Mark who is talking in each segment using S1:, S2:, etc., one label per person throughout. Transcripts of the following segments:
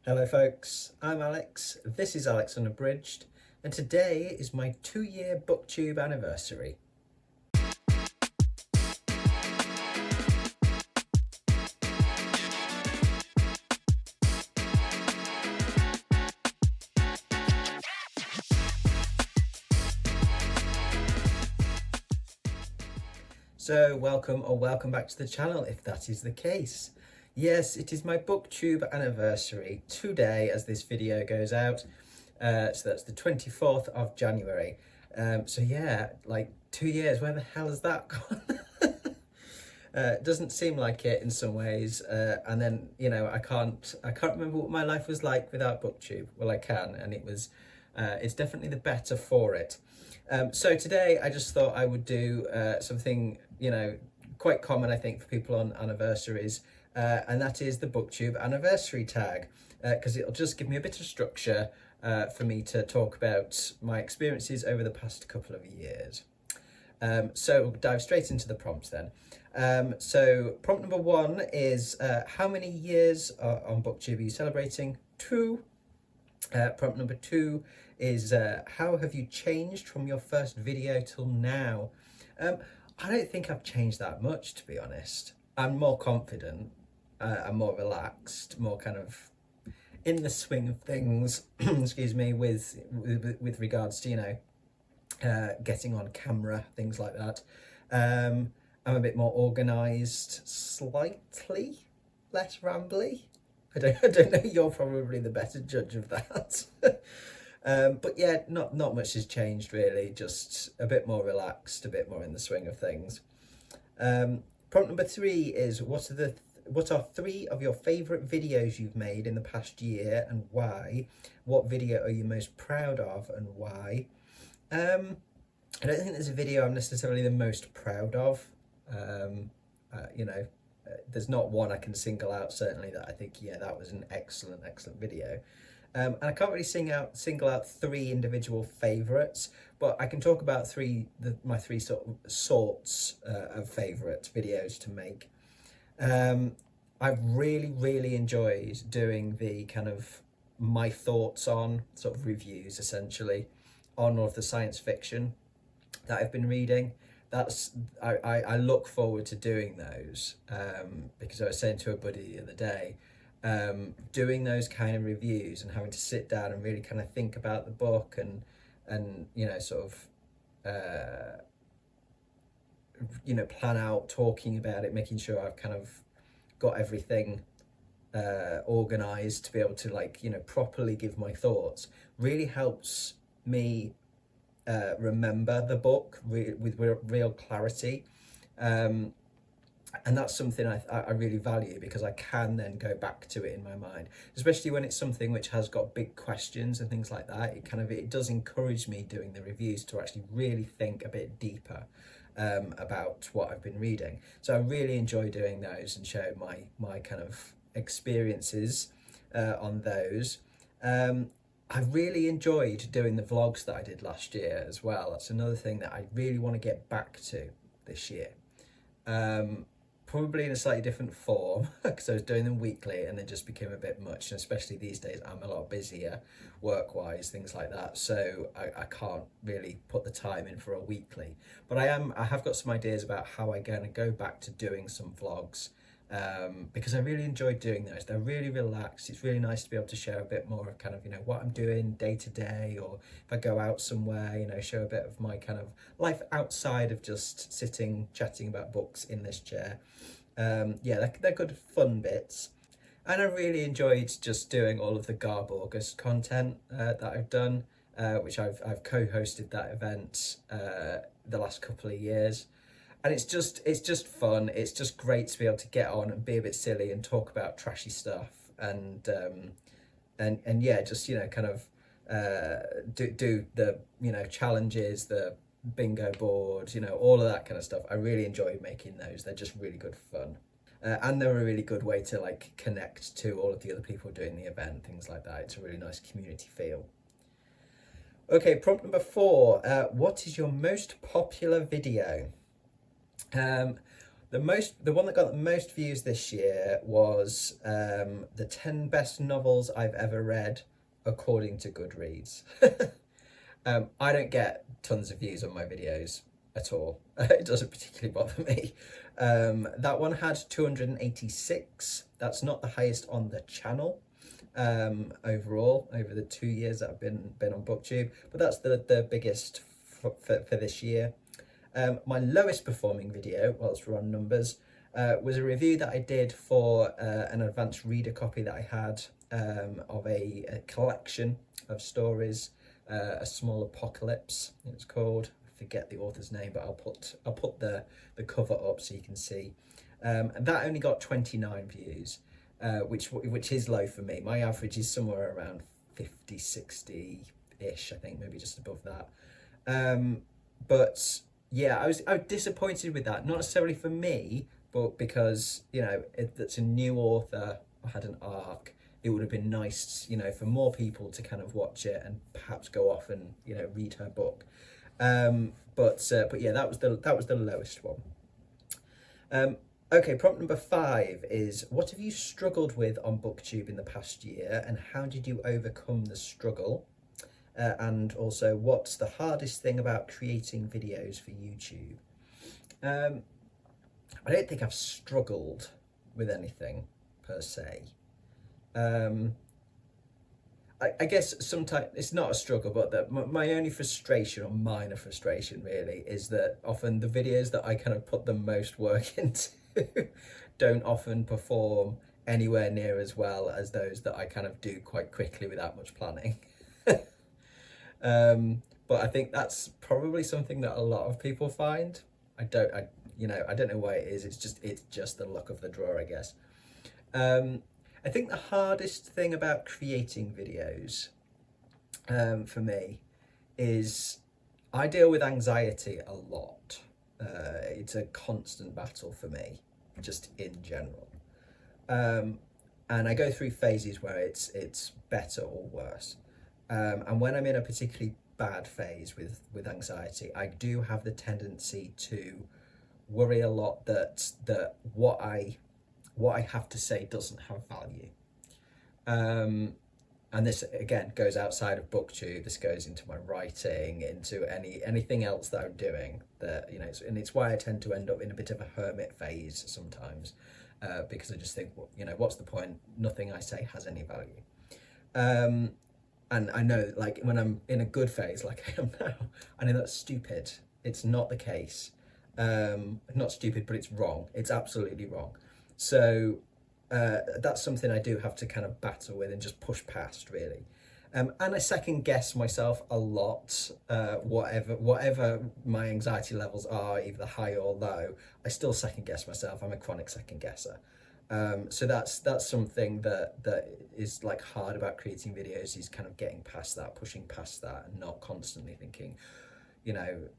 S1: Hello folks, I'm Alex, this is Alex Unabridged, and today is my 2-year BookTube anniversary. So welcome back to the channel if that is the case. Yes, it is my BookTube anniversary today as this video goes out. So that's the 24th of January. So yeah, like 2 years, where the hell has that gone? Doesn't seem like it in some ways. And then, I can't remember what my life was like without BookTube. Well, I can, and it's definitely the better for it. So today I just thought I would do something, quite common, I think, for people on anniversaries, and that is the BookTube Anniversary Tag, because it'll just give me a bit of structure for me to talk about my experiences over the past couple of years. So we'll dive straight into the prompts then. So prompt number 1 is how many years on BookTube are you celebrating? 2. Prompt number 2 is how have you changed from your first video till now? I don't think I've changed that much, to be honest. I'm more confident, I'm more relaxed, more kind of in the swing of things, excuse me, with regards to, getting on camera, things like that. I'm a bit more organised, slightly less rambly. I don't know, you're probably the better judge of that. But yeah, not much has changed really, just a bit more relaxed, a bit more in the swing of things. Prompt number 3 is what are 3 of your favourite videos you've made in the past year and why? What video are you most proud of and why? I don't think there's a video I'm necessarily the most proud of. There's not one I can single out certainly that I think, yeah, that was an excellent video. And I can't really single out 3 individual favourites, but I can talk about my three sorts of favourite videos to make. I've really enjoyed doing the kind of my thoughts on sort of reviews, essentially, on all of the science fiction that I've been reading. I look forward to doing those, because I was saying to a buddy the other day, doing those kind of reviews and having to sit down and really kind of think about the book and plan out talking about it, making sure I've kind of got everything organized to be able to properly give my thoughts, really helps me remember the book with real clarity, and that's something I really value, because I can then go back to it in my mind, especially when it's something which has got big questions and things like that. It does encourage me doing the reviews to actually really think a bit deeper about what I've been reading. So I really enjoy doing those and share my kind of experiences on those. I really enjoyed doing the vlogs that I did last year as well. That's another thing that I really want to get back to this year. Probably in a slightly different form, because I was doing them weekly and they just became a bit much, and especially these days I'm a lot busier work-wise, things like that, so I can't really put the time in for a weekly. But I have got some ideas about how I'm going to go back to doing some vlogs, because I really enjoy doing those. They're really relaxed. It's really nice to be able to share a bit more of kind of, what I'm doing day to day, or if I go out somewhere, show a bit of my kind of life outside of just sitting, chatting about books in this chair. Yeah, they're good fun bits. And I really enjoyed just doing all of the Garb August content that I've done, which I've co-hosted that event the last couple of years. And it's just fun. It's just great to be able to get on and be a bit silly and talk about trashy stuff, and yeah, just kind of do the challenges, the bingo board, all of that kind of stuff. I really enjoy making those. They're just really good fun, and they're a really good way to connect to all of the other people doing the event, things like that. It's a really nice community feel. Okay, prompt number 4. What is your most popular video? The one that got the most views this year was the 10 best novels I've ever read according to Goodreads. I don't get tons of views on my videos at all. It doesn't particularly bother me. That one had 286. That's not the highest on the channel overall over the 2 years that I've been on BookTube, but that's the biggest for this year. My lowest performing video, whilst we're on numbers, was a review that I did for an advanced reader copy that I had of a collection of stories, A Small Apocalypse it's called. I forget the author's name, but I'll put the cover up so you can see. And that only got 29 views, which is low for me. My average is somewhere around 50, 60-ish, I think, maybe just above that. But yeah, I was disappointed with that, not necessarily for me, but because, you know, it's a new author, had an arc. It would have been nice, you know, for more people to kind of watch it and perhaps go off and, you know, read her book. But yeah, that was the lowest one. Okay, prompt number 5 is, what have you struggled with on BookTube in the past year, and how did you overcome the struggle? And also, what's the hardest thing about creating videos for YouTube? I don't think I've struggled with anything per se. I guess sometimes it's not a struggle, but my only frustration, or minor frustration really, is that often the videos that I kind of put the most work into don't often perform anywhere near as well as those that I kind of do quite quickly without much planning. But I think that's probably something that a lot of people find. I don't know why it is. It's just the luck of the draw, I guess. I think the hardest thing about creating videos for me is I deal with anxiety a lot. It's a constant battle for me, just in general. And I go through phases where it's better or worse. And when I'm in a particularly bad phase with anxiety, I do have the tendency to worry a lot that what I have to say doesn't have value. And this again goes outside of BookTube. This goes into my writing, into anything else that I'm doing. That, you know, and it's why I tend to end up in a bit of a hermit phase sometimes, because I just think, well, you know, what's the point? Nothing I say has any value. And I know, like, when I'm in a good phase, like I am now, I know that's stupid. It's not the case. Not stupid, but it's wrong. It's absolutely wrong. So that's something I do have to kind of battle with and just push past, really. And I second guess myself a lot. Whatever my anxiety levels are, either high or low, I still second guess myself. I'm a chronic second guesser. So that's something that is like hard about creating videos, is kind of getting past that, pushing past that, and not constantly thinking, you know,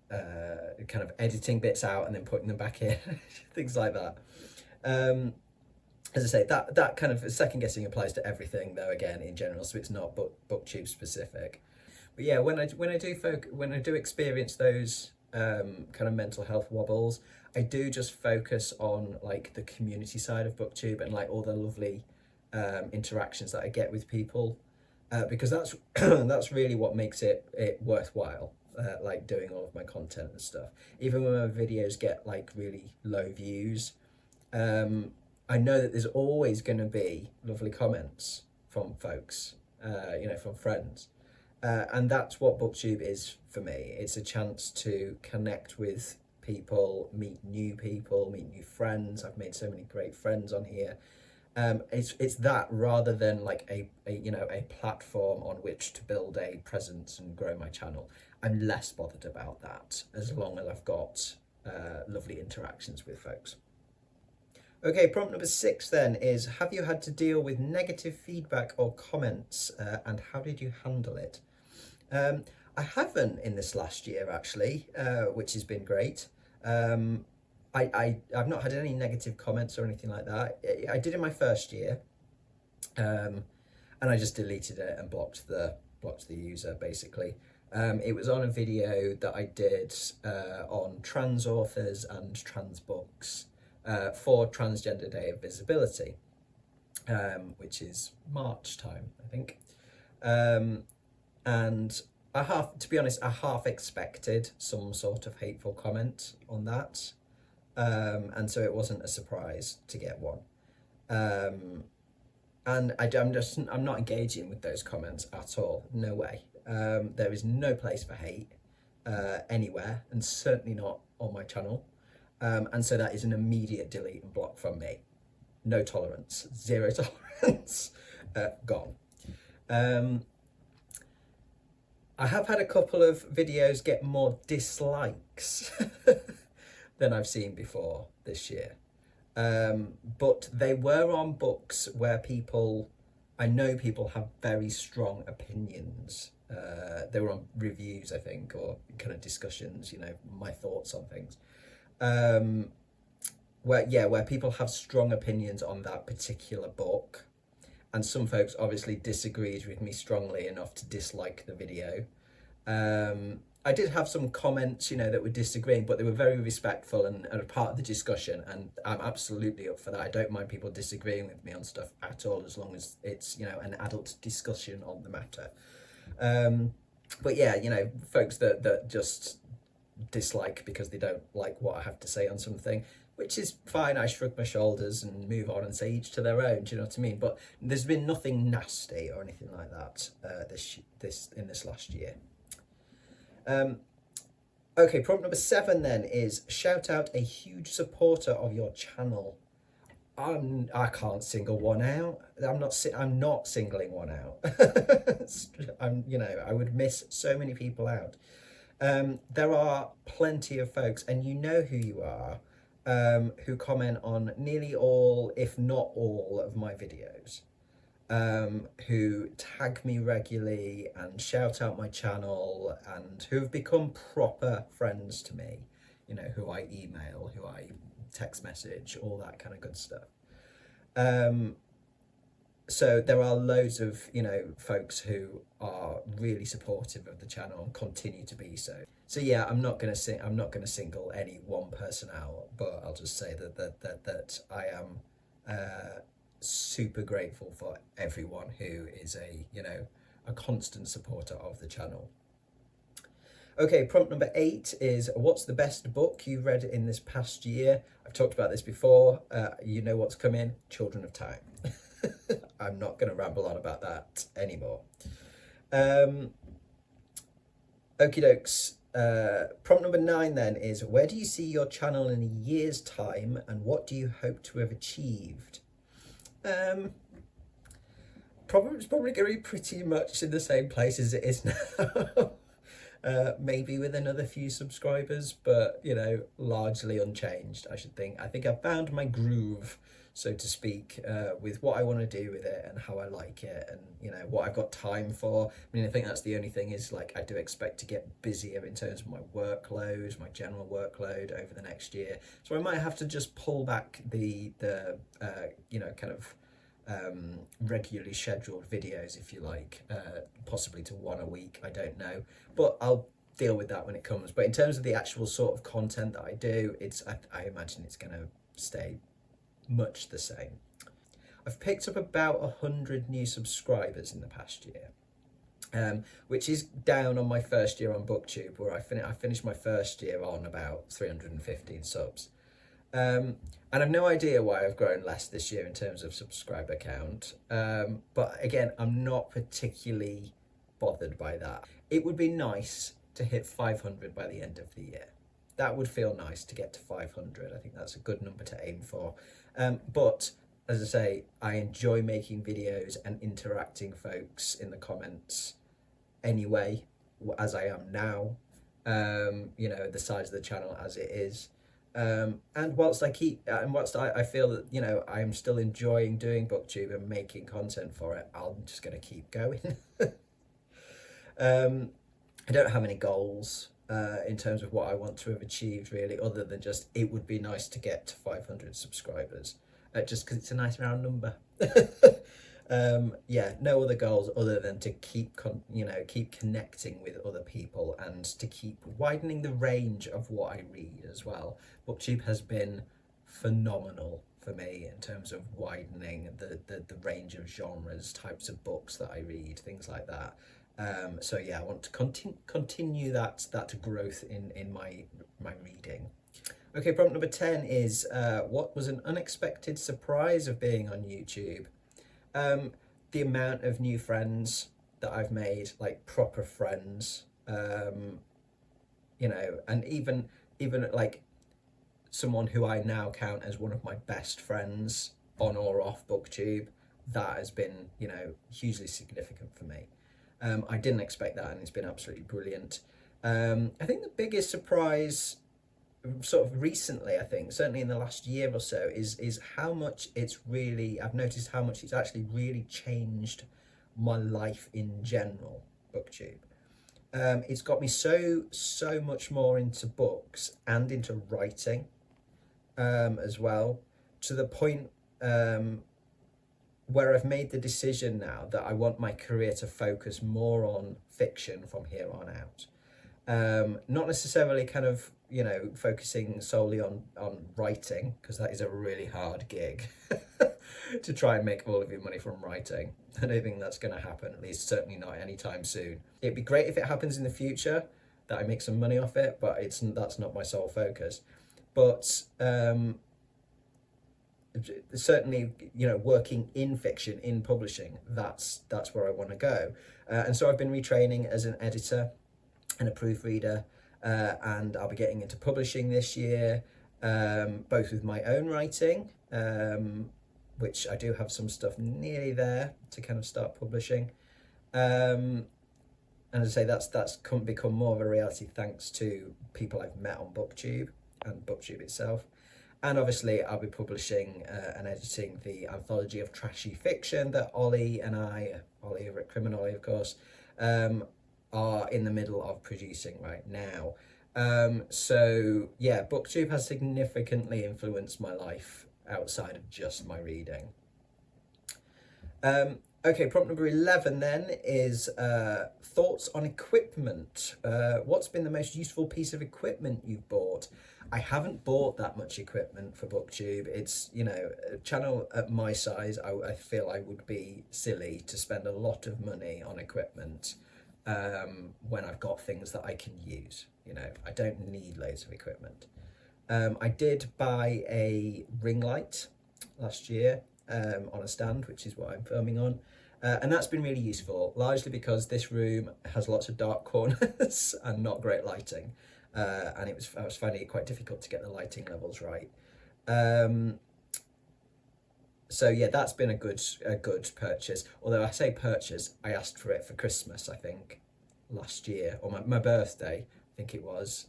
S1: kind of editing bits out and then putting them back in, things like that. As I say, that kind of second guessing applies to everything, though, again, in general, so it's not BookTube specific. But yeah, when I do experience those kind of mental health wobbles, I do just focus on like the community side of BookTube and like all the lovely interactions that I get with people, because that's that's really what makes it worthwhile. Like doing all of my content and stuff. Even when my videos get like really low views, I know that there's always going to be lovely comments from folks, you know, from friends. And that's what BookTube is for me. It's a chance to connect with people, meet new friends. I've made so many great friends on here. It's that rather than like a platform on which to build a presence and grow my channel. I'm less bothered about that as long as I've got lovely interactions with folks. Okay, prompt number 6 then is, have you had to deal with negative feedback or comments, and how did you handle it? I haven't in this last year, actually, which has been great. I've not had any negative comments or anything like that. I did in my first year, and I just deleted it and blocked the user, basically. It was on a video that I did on trans authors and trans books. for Transgender Day of Visibility, which is March time, I think. And to be honest, I half expected some sort of hateful comment on that. And so it wasn't a surprise to get one. And I'm not engaging with those comments at all. No way. There is no place for hate anywhere, and certainly not on my channel. And so that is an immediate delete and block from me. No tolerance, zero tolerance, gone. I have had a couple of videos get more dislikes than I've seen before this year. But they were on books where I know people have very strong opinions. They were on reviews, I think, or kind of discussions, my thoughts on things. Where people have strong opinions on that particular book. And some folks obviously disagreed with me strongly enough to dislike the video. I did have some comments, that were disagreeing, but they were very respectful and a part of the discussion. And I'm absolutely up for that. I don't mind people disagreeing with me on stuff at all, as long as it's, an adult discussion on the matter. But yeah, folks that just dislike because they don't like what I have to say on something, which is fine. I shrug my shoulders and move on and say each to their own. Do you know what I mean? But there's been nothing nasty or anything like that in this last year. Okay, problem number 7 then is shout out a huge supporter of your channel. I can't single one out. I'm not singling one out. I would miss so many people out. There are plenty of folks, and you know who you are, who comment on nearly all, if not all, of my videos, who tag me regularly and shout out my channel, and who have become proper friends to me, who I email, who I text message, all that kind of good stuff. So there are loads of, folks who are really supportive of the channel and continue to be so. So yeah, I'm not gonna single any one person out, but I'll just say that I am super grateful for everyone who is a constant supporter of the channel. Okay, prompt number 8 is, what's the best book you've read in this past year? I've talked about this before. You know what's coming, Children of Time. I'm not going to ramble on about that anymore. Okie dokes. Prompt number 9 then is, where do you see your channel in a year's time, and what do you hope to have achieved? It's probably going to be pretty much in the same place as it is now. Maybe with another few subscribers, but largely unchanged, I should think. I think I've found my groove, so to speak, with what I want to do with it and how I like it, and what I've got time for. I think that's the only thing, is I do expect to get busier in terms of my workload, my general workload over the next year. So I might have to just pull back the regularly scheduled videos, if you like, possibly to one a week. I don't know, but I'll deal with that when it comes. But in terms of the actual sort of content that I do, I imagine it's going to stay much the same. I've picked up about 100 new subscribers in the past year, which is down on my first year on BookTube, where I finished my first year on about 315 subs. And I've no idea why I've grown less this year in terms of subscriber count. But again, I'm not particularly bothered by that. It would be nice to hit 500 by the end of the year. That would feel nice, to get to 500. I think that's a good number to aim for. But as I say, I enjoy making videos and interacting folks in the comments anyway, as I am now, the size of the channel as it is. And whilst I feel that, I'm still enjoying doing BookTube and making content for it, I'm just going to keep going. I don't have any goals in terms of what I want to have achieved, really, other than just, it would be nice to get to 500 subscribers, just because it's a nice round number. Yeah, no other goals other than to keep connecting with other people, and to keep widening the range of what I read as well. BookTube has been phenomenal for me in terms of widening the range of genres, types of books that I read, things like that. So yeah, I want to continue that growth in my reading. Okay, prompt number 10 is what was an unexpected surprise of being on YouTube? The amount of new friends that I've made, like proper friends, you know, and even like someone who I now count as one of my best friends on or off BookTube, that has been, you know, hugely significant for me. I didn't expect that, and it's been absolutely brilliant. I think the biggest surprise sort of recently, I think certainly in the last year or so, is how much it's really, I've noticed how much it's actually really changed my life in general, BookTube. It's got me so much more into books and into writing as well, to the point where I've made the decision now that I want my career to focus more on fiction from here on out. Not necessarily kind of, you know, focusing solely on writing, because that is a really hard gig to try and make all of your money from writing. I don't think that's going to happen, at least certainly not anytime soon. It'd be great if it happens in the future, that I make some money off it, but that's not my sole focus. But certainly, you know, working in fiction, in publishing, that's where I want to go. And so I've been retraining as an editor and a proofreader, and I'll be getting into publishing this year, both with my own writing, which I do have some stuff nearly there to kind of start publishing. And as I say, that's become more of a reality thanks to people I've met on BookTube and BookTube itself. And obviously I'll be publishing and editing the anthology of trashy fiction that Ollie and I, Ollie over at Criminally, of course, are in the middle of producing right now. So yeah, BookTube has significantly influenced my life outside of just my reading. Okay, prompt number 11 then is thoughts on equipment. What's been the most useful piece of equipment you've bought? I haven't bought that much equipment for BookTube. It's, you know, a channel at my size, I feel I would be silly to spend a lot of money on equipment when I've got things that I can use. You know, I don't need loads of equipment. I did buy a ring light last year on a stand, which is what I'm filming on. And that's been really useful, largely because this room has lots of dark corners and not great lighting. And I was finding it quite difficult to get the lighting levels right. So yeah, that's been a good purchase. Although I say purchase, I asked for it for Christmas, I think, last year, or my birthday, I think it was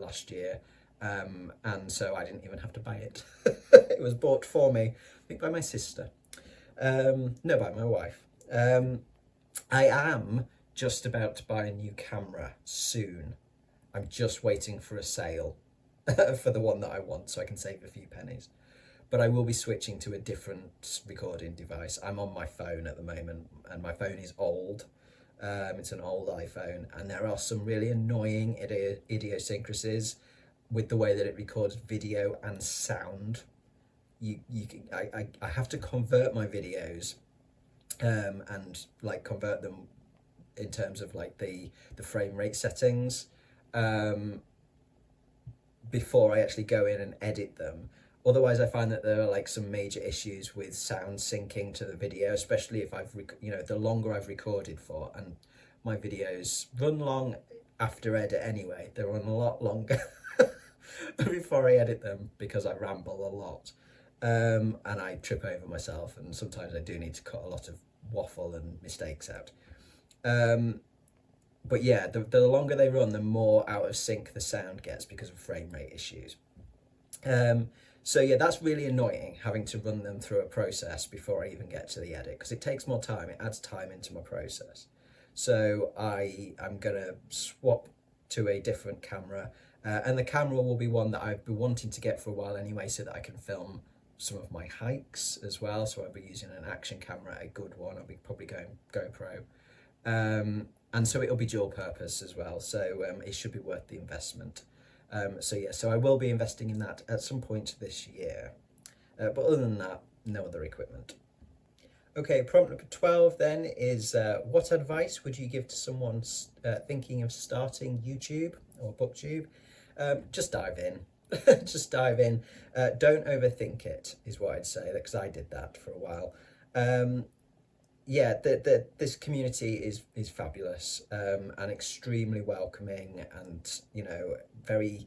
S1: last year. And so I didn't even have to buy it. It was bought for me, I think by my sister. No, by my wife. I am just about to buy a new camera soon. I'm just waiting for a sale for the one that I want so I can save a few pennies. But I will be switching to a different recording device. I'm on my phone at the moment, and my phone is old. It's an old iPhone, and there are some really annoying idiosyncrasies with the way that it records video and sound. I have to convert my videos and like convert them in terms of like the frame rate settings before I actually go in and edit them. Otherwise, I find that there are like some major issues with sound syncing to the video, especially if the longer I've recorded for, and my videos run long after edit anyway. They run a lot longer before I edit them because I ramble a lot, and I trip over myself, and sometimes I do need to cut a lot of waffle and mistakes out. But yeah, the longer they run, the more out of sync the sound gets because of frame rate issues. So yeah, that's really annoying, having to run them through a process before I even get to the edit, because it takes more time, it adds time into my process. So I'm gonna swap to a different camera, and the camera will be one that I've been wanting to get for a while anyway, so that I can film some of my hikes as well. So I'll be using an action camera, a good one. I'll be probably going GoPro. And so it'll be dual purpose as well, so it should be worth the investment. So yeah, so I will be investing in that at some point this year. But other than that, no other equipment. Okay, prompt number 12 then is what advice would you give to someone thinking of starting YouTube or BookTube? Just dive in. Just dive in. Don't overthink it, is what I'd say, because I did that for a while. Yeah, this community is fabulous and extremely welcoming, and very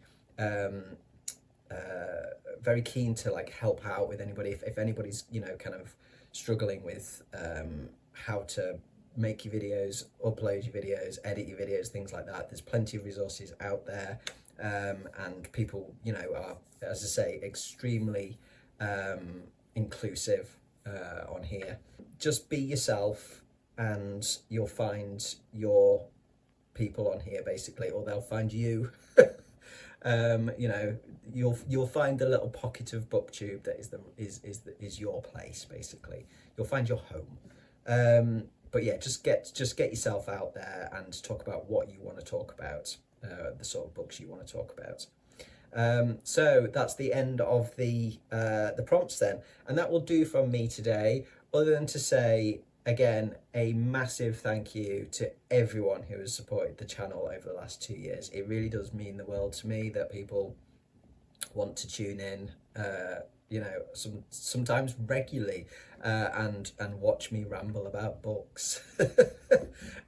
S1: very keen to like help out with anybody if anybody's kind of struggling with how to make your videos, upload your videos, edit your videos, things like that. There's plenty of resources out there, and people are, as I say, extremely inclusive on here. Just be yourself and you'll find your people on here basically, or they'll find you. You'll find the little pocket of BookTube that is your place basically. You'll find your home. But yeah, just get yourself out there and talk about what you want to talk about, the sort of books you want to talk about. So that's the end of the prompts then, and that will do from me today, other than to say again a massive thank you to everyone who has supported the channel over the last 2 years. It really does mean the world to me that people want to tune in sometimes regularly and watch me ramble about books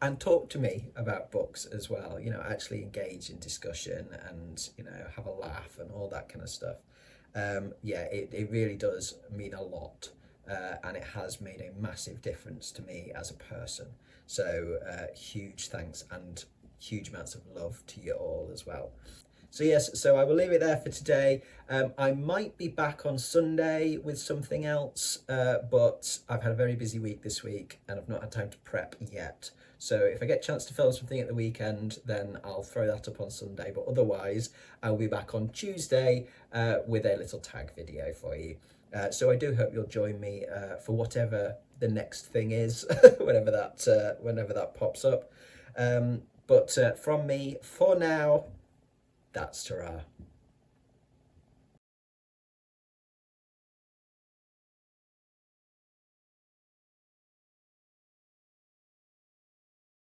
S1: and talk to me about books as well, actually engage in discussion and have a laugh and all that kind of stuff. Yeah, it really does mean a lot, and it has made a massive difference to me as a person. So huge thanks and huge amounts of love to you all as well. So yes, so I will leave it there for today. I might be back on Sunday with something else, but I've had a very busy week this week and I've not had time to prep yet. So if I get a chance to film something at the weekend, then I'll throw that up on Sunday. But otherwise, I'll be back on Tuesday with a little tag video for you. So I do hope you'll join me for whatever the next thing is, whenever that pops up. But from me, for now, that's ta-ra.